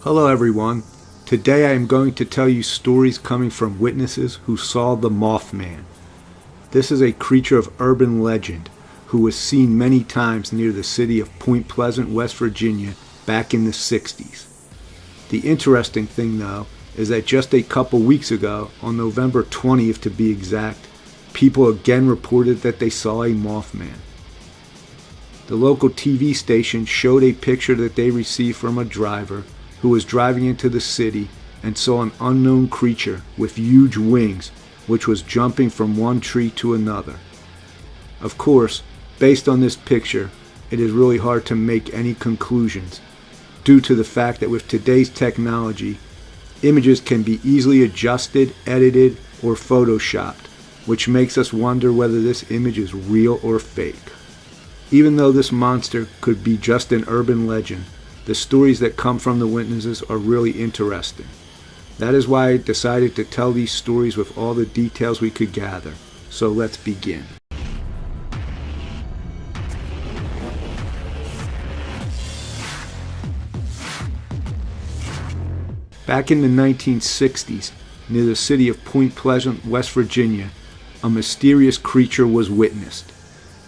Hello everyone. Today I am going to tell you stories coming from witnesses who saw the Mothman. This is a creature of urban legend who was seen many times near the city of Point Pleasant, West Virginia back in the 60s. The interesting thing though is that just a couple weeks ago, on November 20th to be exact, people again reported that they saw a Mothman. The local TV station showed a picture that they received from a driver who was driving into the city and saw an unknown creature with huge wings which was jumping from one tree to another. Of course, based on this picture, it is really hard to make any conclusions due to the fact that with today's technology, images can be easily adjusted, edited, or photoshopped, which makes us wonder whether this image is real or fake. Even though this monster could be just an urban legend, the stories that come from the witnesses are really interesting. That is why I decided to tell these stories with all the details we could gather. So let's begin. Back in the 1960s, near the city of Point Pleasant, West Virginia, a mysterious creature was witnessed.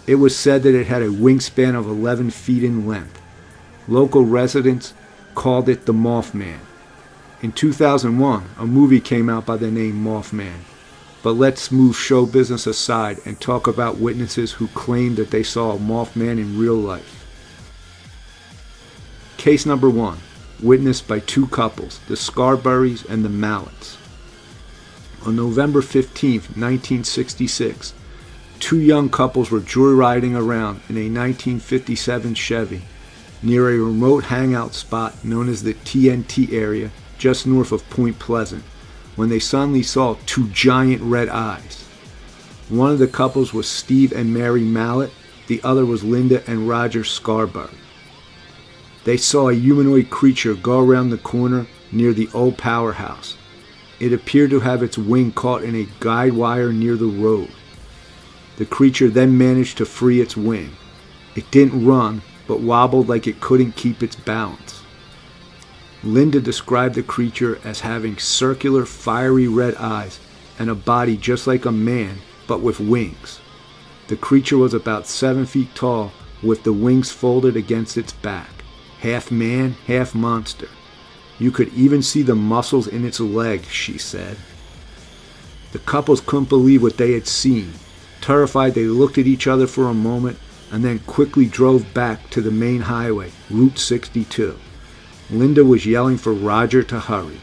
It was said that it had a wingspan of 11 feet in length. Local residents called it the Mothman. In 2001, a movie came out by the name Mothman. But let's move show business aside and talk about witnesses who claimed that they saw a Mothman in real life. Case number 1, witnessed by two couples, the Scarberrys and the Mallets. On November 15, 1966, two young couples were joyriding around in a 1957 Chevy near a remote hangout spot known as the TNT area just north of Point Pleasant when they suddenly saw two giant red eyes. One of the couples was Steve and Mary Mallet, the other was Linda and Roger Scarberry. They saw a humanoid creature go around the corner near the old powerhouse. It appeared to have its wing caught in a guide wire near the road. The creature then managed to free its wing. It didn't run, but wobbled like it couldn't keep its balance. Linda described the creature as having circular, fiery red eyes and a body just like a man, but with wings. The creature was about 7 feet tall, with the wings folded against its back. Half man, half monster. You could even see the muscles in its legs, she said. The couples couldn't believe what they had seen. Terrified, they looked at each other for a moment and then quickly drove back to the main highway, Route 62. Linda was yelling for Roger to hurry.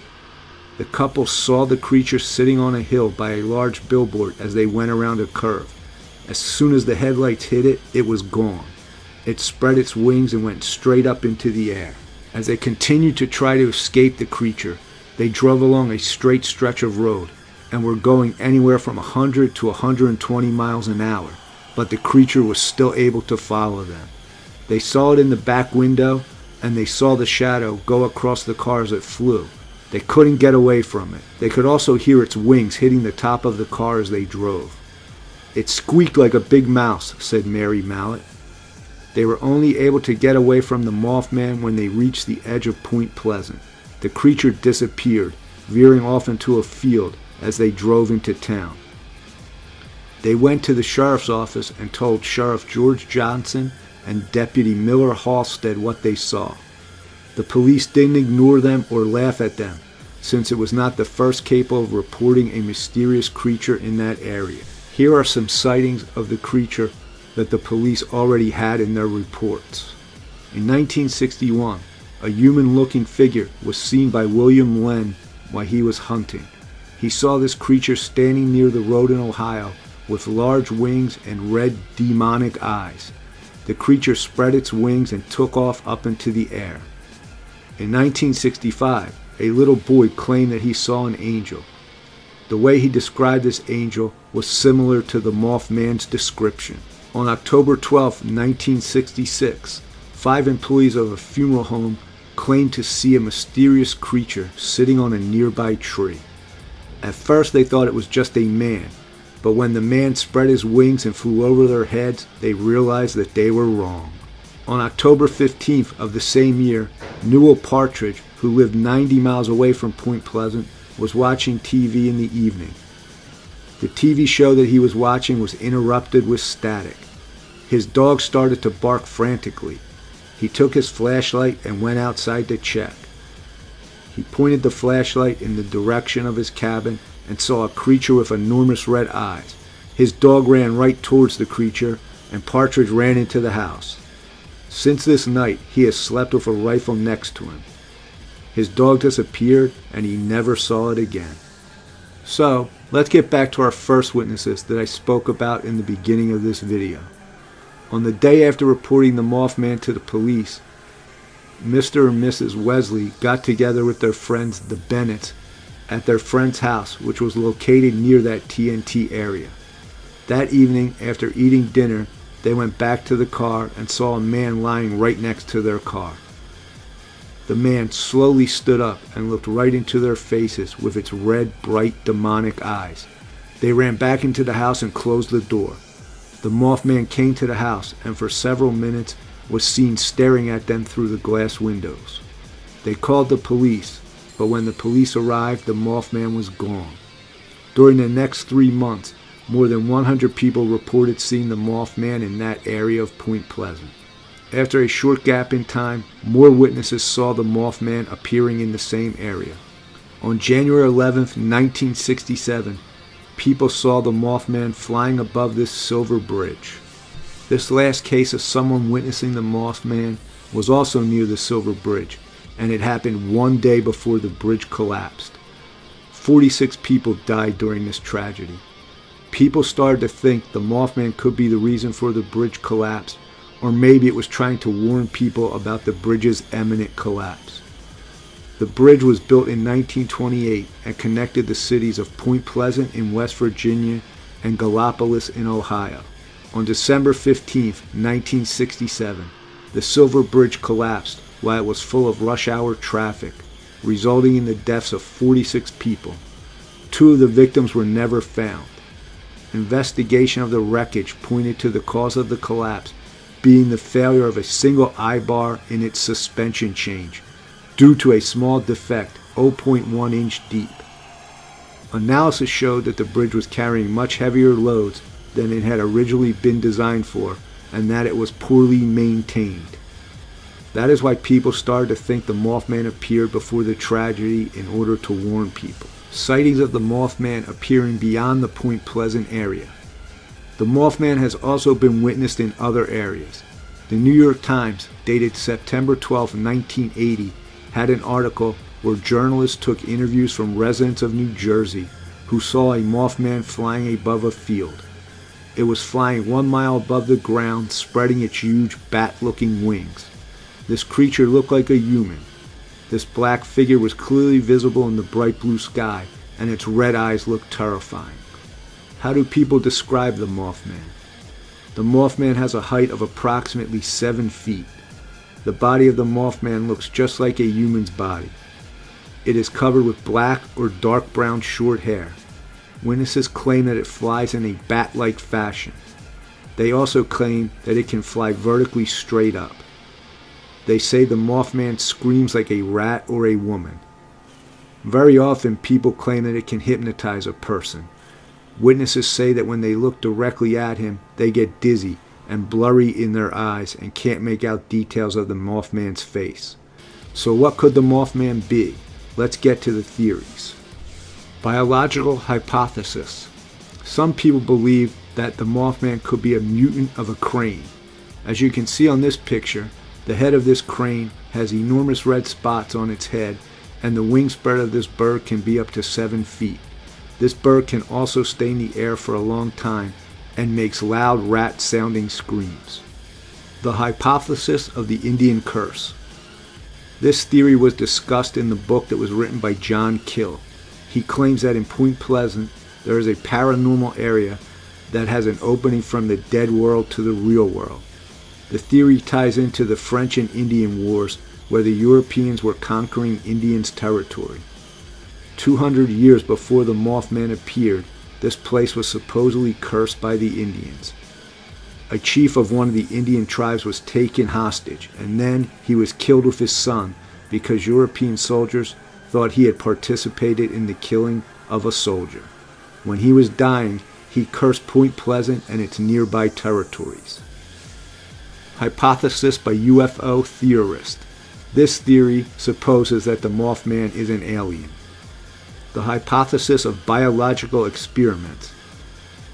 The couple saw the creature sitting on a hill by a large billboard as they went around a curve. As soon as the headlights hit it, it was gone. It spread its wings and went straight up into the air. As they continued to try to escape the creature, they drove along a straight stretch of road and were going anywhere from 100 to 120 miles an hour, but the creature was still able to follow them. They saw it in the back window, and they saw the shadow go across the car as it flew. They couldn't get away from it. They could also hear its wings hitting the top of the car as they drove. It squeaked like a big mouse, said Mary Mallet. They were only able to get away from the Mothman when they reached the edge of Point Pleasant. The creature disappeared, veering off into a field as they drove into town. They went to the sheriff's office and told Sheriff George Johnson and Deputy Miller Halstead what they saw. The police didn't ignore them or laugh at them, since it was not the first capable of reporting a mysterious creature in that area. Here are some sightings of the creature that the police already had in their reports. In 1961, a human-looking figure was seen by William Len while he was hunting. He saw this creature standing near the road in Ohio with large wings and red demonic eyes. The creature spread its wings and took off up into the air. In 1965, a little boy claimed that he saw an angel. The way he described this angel was similar to the Mothman's description. On October 12, 1966, 5 employees of a funeral home claimed to see a mysterious creature sitting on a nearby tree. At first they thought it was just a man, but when the man spread his wings and flew over their heads, they realized that they were wrong. On October 15th of the same year, Newell Partridge, who lived 90 miles away from Point Pleasant, was watching TV in the evening. The TV show that he was watching was interrupted with static. His dog started to bark frantically. He took his flashlight and went outside to check. He pointed the flashlight in the direction of his cabin and saw a creature with enormous red eyes. His dog ran right towards the creature, and Partridge ran into the house. Since this night, he has slept with a rifle next to him. His dog disappeared, and he never saw it again. So, let's get back to our first witnesses that I spoke about in the beginning of this video. On the day after reporting the Mothman to the police, Mr. and Mrs. Wesley got together with their friends, the Bennetts, at their friend's house, which was located near that TNT area. That evening, after eating dinner, they went back to the car and saw a man lying right next to their car. The man slowly stood up and looked right into their faces with its red, bright, demonic eyes. They ran back into the house and closed the door. The Mothman came to the house and for several minutes was seen staring at them through the glass windows. They called the police, but when the police arrived, the Mothman was gone. During the next 3 months, more than 100 people reported seeing the Mothman in that area of Point Pleasant. After a short gap in time, more witnesses saw the Mothman appearing in the same area. On January 11, 1967, people saw the Mothman flying above this silver bridge. This last case of someone witnessing the Mothman was also near the silver bridge, and it happened one day before the bridge collapsed. 46 people died during this tragedy. People started to think the Mothman could be the reason for the bridge collapse, or maybe it was trying to warn people about the bridge's imminent collapse. The bridge was built in 1928 and connected the cities of Point Pleasant in West Virginia and Gallipolis in Ohio. On December 15, 1967, the Silver Bridge collapsed while it was full of rush hour traffic, resulting in the deaths of 46 people. 2 of the victims were never found. Investigation of the wreckage pointed to the cause of the collapse being the failure of a single eye bar in its suspension change, due to a small defect 0.1 inch deep. Analysis showed that the bridge was carrying much heavier loads than it had originally been designed for, and that it was poorly maintained. That is why people started to think the Mothman appeared before the tragedy in order to warn people. Sightings of the Mothman appearing beyond the Point Pleasant area. The Mothman has also been witnessed in other areas. The New York Times, dated September 12, 1980, had an article where journalists took interviews from residents of New Jersey who saw a Mothman flying above a field. It was flying 1 mile above the ground, spreading its huge bat-looking wings. This creature looked like a human. This black figure was clearly visible in the bright blue sky, and its red eyes looked terrifying. How do people describe the Mothman? The Mothman has a height of approximately 7 feet. The body of the Mothman looks just like a human's body. It is covered with black or dark brown short hair. Witnesses claim that it flies in a bat-like fashion. They also claim that it can fly vertically straight up. They say the Mothman screams like a rat or a woman. Very often people claim that it can hypnotize a person. Witnesses say that when they look directly at him, they get dizzy and blurry in their eyes and can't make out details of the Mothman's face. So what could the Mothman be? Let's get to the theories. Biological hypothesis. Some people believe that the Mothman could be a mutant of a crane. As you can see on this picture, the head of this crane has enormous red spots on its head, and the wingspread of this bird can be up to 7 feet. This bird can also stay in the air for a long time and makes loud rat-sounding screams. The hypothesis of the Indian curse. This theory was discussed in the book that was written by John Kill. He claims that in Point Pleasant there is a paranormal area that has an opening from the dead world to the real world. The theory ties into the French and Indian Wars, where the Europeans were conquering Indians' territory. 200 years before the Mothman appeared, this place was supposedly cursed by the Indians. A chief of one of the Indian tribes was taken hostage, and then he was killed with his son because European soldiers thought he had participated in the killing of a soldier. When he was dying, he cursed Point Pleasant and its nearby territories. Hypothesis by UFO theorist. This theory supposes that the Mothman is an alien. The hypothesis of biological experiments.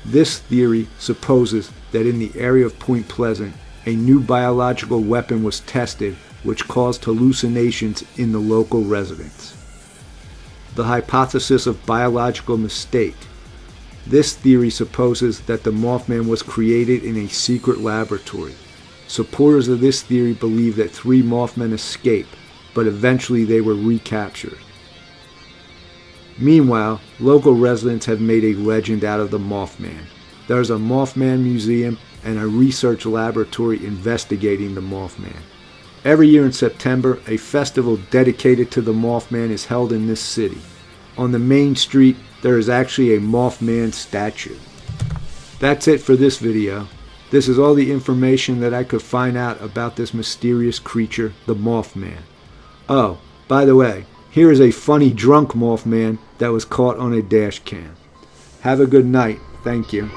This theory supposes that in the area of Point Pleasant, a new biological weapon was tested which caused hallucinations in the local residents. The hypothesis of biological mistake. This theory supposes that the Mothman was created in a secret laboratory. Supporters of this theory believe that 3 Mothmen escaped, but eventually they were recaptured. Meanwhile, local residents have made a legend out of the Mothman. There is a Mothman museum and a research laboratory investigating the Mothman. Every year in September, a festival dedicated to the Mothman is held in this city. On the main street, there is actually a Mothman statue. That's it for this video. This is all the information that I could find out about this mysterious creature, the Mothman. Oh, by the way, here is a funny drunk Mothman that was caught on a dash cam. Have a good night. Thank you.